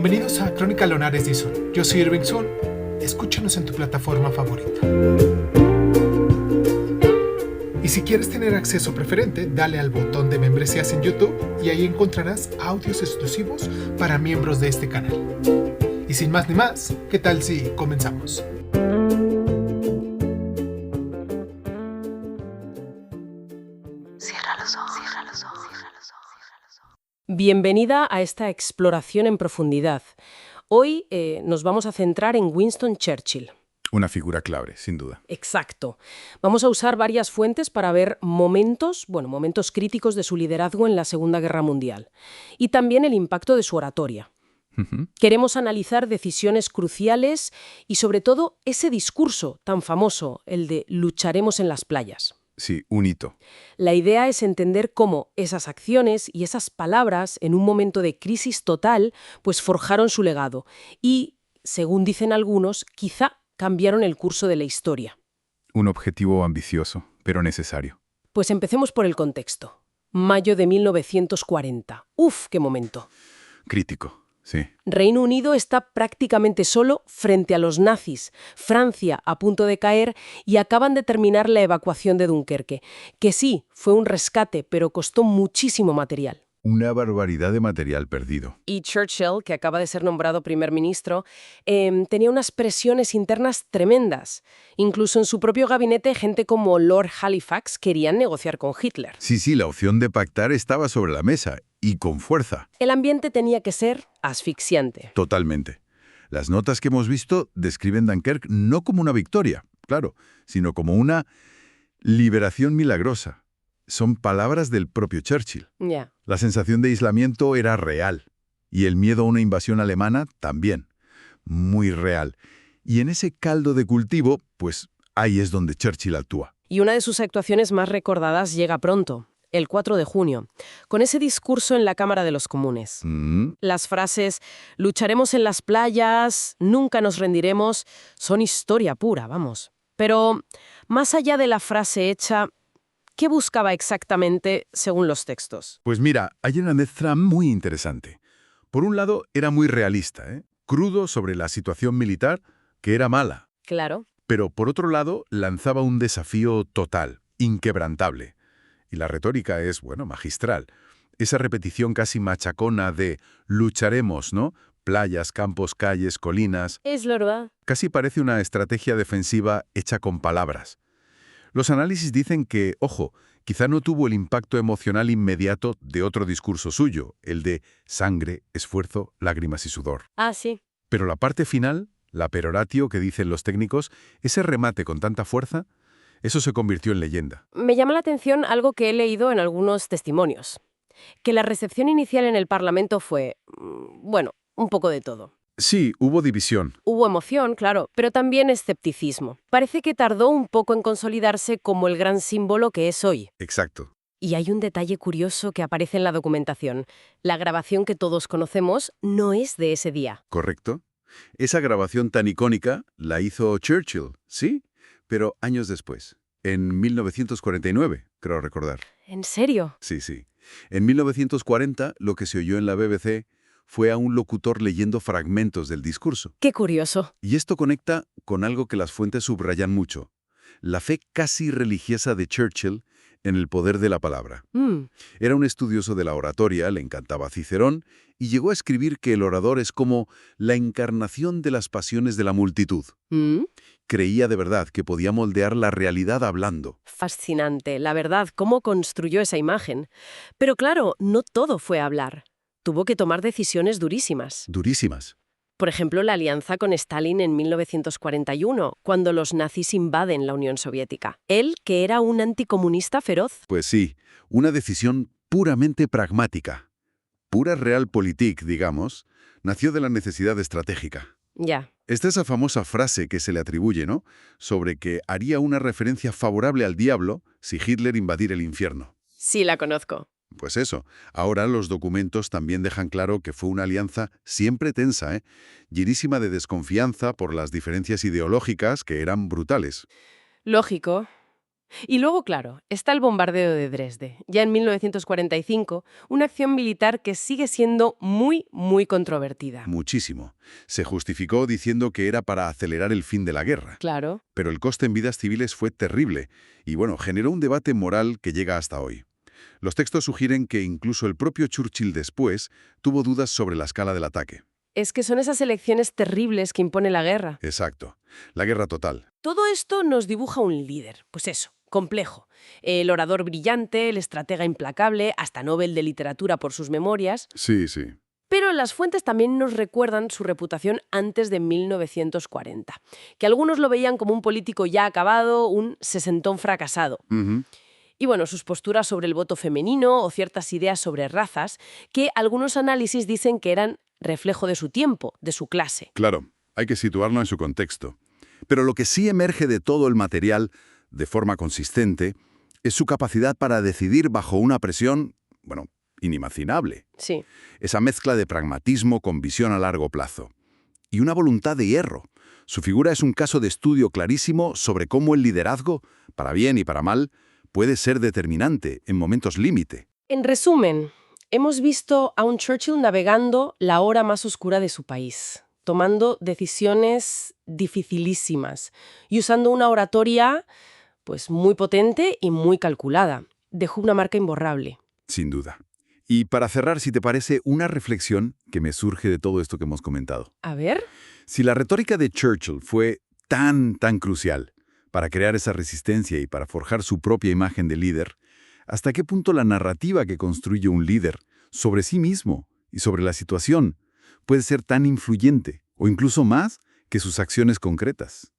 Bienvenidos a Crónica Lonares Dizon. Yo soy Irving Sun. Escúchanos en tu plataforma favorita. Y si quieres tener acceso preferente, dale al botón de membresías en YouTube y ahí encontrarás audios exclusivos para miembros de este canal. Y sin más ni más, ¿qué tal si comenzamos? Cierra los ojos, cierra los ojos, cierra los ojos. Bienvenida a esta exploración en profundidad. Hoy nos vamos a centrar en Winston Churchill. Una figura clave, sin duda. Exacto. Vamos a usar varias fuentes para ver momentos críticos de su liderazgo en la Segunda Guerra Mundial y también el impacto de su oratoria. Queremos analizar decisiones cruciales y, sobre todo, ese discurso tan famoso, el de lucharemos en las playas. Sí, un hito. La idea es entender cómo esas acciones y esas palabras, en un momento de crisis total, pues forjaron su legado y, según dicen algunos, quizá cambiaron el curso de la historia. Un objetivo ambicioso, pero necesario. Pues empecemos por el contexto. Mayo de 1940. ¡Uf, qué momento! Crítico, sí. Reino Unido está prácticamente solo frente a los nazis, Francia a punto de caer y acaban de terminar la evacuación de Dunkerque, que sí, fue un rescate, pero costó muchísimo material. Una barbaridad de material perdido. Y Churchill, que acaba de ser nombrado primer ministro, tenía unas presiones internas tremendas. Incluso en su propio gabinete, gente como Lord Halifax querían negociar con Hitler. Sí, la opción de pactar estaba sobre la mesa, y con fuerza. El ambiente tenía que ser asfixiante. Totalmente. Las notas que hemos visto describen Dunkerque no como una victoria, claro, sino como una liberación milagrosa. Son palabras del propio Churchill. Ya. La sensación de aislamiento era real. Y el miedo a una invasión alemana también. Muy real. Y en ese caldo de cultivo, pues ahí es donde Churchill actúa. Y una de sus actuaciones más recordadas llega pronto, el 4 de junio, con ese discurso en la Cámara de los Comunes. Las frases «lucharemos en las playas», «nunca nos rendiremos», son historia pura, vamos. Pero, más allá de la frase hecha, ¿qué buscaba exactamente según los textos? Pues mira, hay una mezcla muy interesante. Por un lado, era muy realista, crudo sobre la situación militar, que era mala. Claro. Pero por otro lado, lanzaba un desafío total, inquebrantable. Y la retórica es, magistral. Esa repetición casi machacona de lucharemos, ¿no? Playas, campos, calles, colinas. Es verdad. Casi parece una estrategia defensiva hecha con palabras. Los análisis dicen que, ojo, quizá no tuvo el impacto emocional inmediato de otro discurso suyo, el de sangre, esfuerzo, lágrimas y sudor. Ah, sí. Pero la parte final, la peroratio que dicen los técnicos, ese remate con tanta fuerza, eso se convirtió en leyenda. Me llama la atención algo que he leído en algunos testimonios. Que la recepción inicial en el Parlamento fue, un poco de todo. Sí, hubo división. Hubo emoción, claro, pero también escepticismo. Parece que tardó un poco en consolidarse como el gran símbolo que es hoy. Exacto. Y hay un detalle curioso que aparece en la documentación. La grabación que todos conocemos no es de ese día. ¿Correcto? Esa grabación tan icónica la hizo Churchill, sí, pero años después, en 1949, creo recordar. ¿En serio? Sí. En 1940, lo que se oyó en la BBC fue a un locutor leyendo fragmentos del discurso. Qué curioso. Y esto conecta con algo que las fuentes subrayan mucho, la fe casi religiosa de Churchill en el poder de la palabra. Era un estudioso de la oratoria, le encantaba Cicerón, y llegó a escribir que el orador es como la encarnación de las pasiones de la multitud. Creía de verdad que podía moldear la realidad hablando. Fascinante, la verdad, cómo construyó esa imagen. Pero claro, no todo fue hablar. Tuvo que tomar decisiones durísimas. Durísimas. Por ejemplo, la alianza con Stalin en 1941, cuando los nazis invaden la Unión Soviética. Él, que era un anticomunista feroz. Pues sí, una decisión puramente pragmática. Pura realpolitik, digamos, nació de la necesidad estratégica. Ya. Está esa famosa frase que se le atribuye, ¿no?, sobre que haría una referencia favorable al diablo si Hitler invadiera el infierno. Sí, la conozco. Pues eso, ahora los documentos también dejan claro que fue una alianza siempre tensa, llenísima de desconfianza por las diferencias ideológicas que eran brutales. Lógico. Y luego, claro, está el bombardeo de Dresde, ya en 1945, una acción militar que sigue siendo muy, muy controvertida. Muchísimo. Se justificó diciendo que era para acelerar el fin de la guerra. Claro. Pero el coste en vidas civiles fue terrible y, generó un debate moral que llega hasta hoy. Los textos sugieren que incluso el propio Churchill después tuvo dudas sobre la escala del ataque. Es que son esas elecciones terribles que impone la guerra. Exacto. La guerra total. Todo esto nos dibuja un líder, pues eso, complejo. El orador brillante, el estratega implacable, hasta Nobel de Literatura por sus memorias. Sí, sí. Pero las fuentes también nos recuerdan su reputación antes de 1940, que algunos lo veían como un político ya acabado, un sesentón fracasado. Y sus posturas sobre el voto femenino o ciertas ideas sobre razas, que algunos análisis dicen que eran reflejo de su tiempo, de su clase. Claro, hay que situarlo en su contexto. Pero lo que sí emerge de todo el material, de forma consistente, es su capacidad para decidir bajo una presión, inimaginable. Sí. Esa mezcla de pragmatismo con visión a largo plazo. Y una voluntad de hierro. Su figura es un caso de estudio clarísimo sobre cómo el liderazgo, para bien y para mal, puede ser determinante en momentos límite. En resumen, hemos visto a un Churchill navegando la hora más oscura de su país, tomando decisiones dificilísimas y usando una oratoria muy potente y muy calculada. Dejó una marca imborrable. Sin duda. Y para cerrar, si te parece, una reflexión que me surge de todo esto que hemos comentado. A ver. Si la retórica de Churchill fue tan crucial para crear esa resistencia y para forjar su propia imagen de líder, ¿hasta qué punto la narrativa que construye un líder sobre sí mismo y sobre la situación puede ser tan influyente, o incluso más, que sus acciones concretas?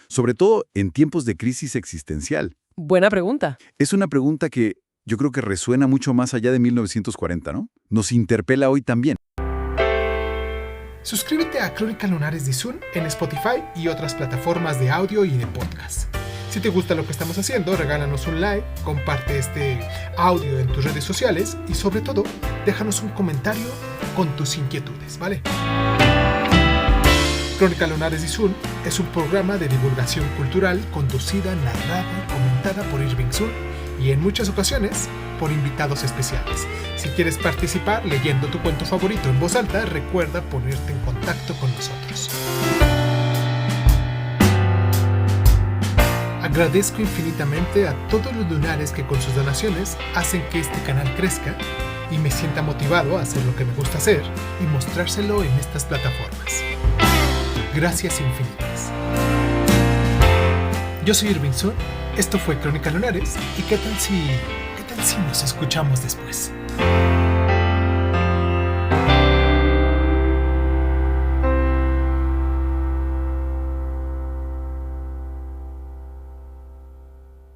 Sobre todo en tiempos de crisis existencial. Buena pregunta. Es una pregunta que yo creo que resuena mucho más allá de 1940, ¿no? Nos interpela hoy también. Suscríbete a Crónica Lunares de Zoom en Spotify y otras plataformas de audio y de podcast. Si te gusta lo que estamos haciendo, regálanos un like, comparte este audio en tus redes sociales y sobre todo, déjanos un comentario con tus inquietudes, ¿vale? Crónica Lunares de Zoom es un programa de divulgación cultural conducida, narrada y comentada por Irving Sun y en muchas ocasiones por invitados especiales. Si quieres participar leyendo tu cuento favorito en voz alta, recuerda ponerte en contacto con nosotros. Agradezco infinitamente a todos los lunares que con sus donaciones hacen que este canal crezca y me sienta motivado a hacer lo que me gusta hacer y mostrárselo en estas plataformas. Gracias infinitas. Yo soy Irving Sun, esto fue Crónica Lunares y ¿qué tal si nos escuchamos después?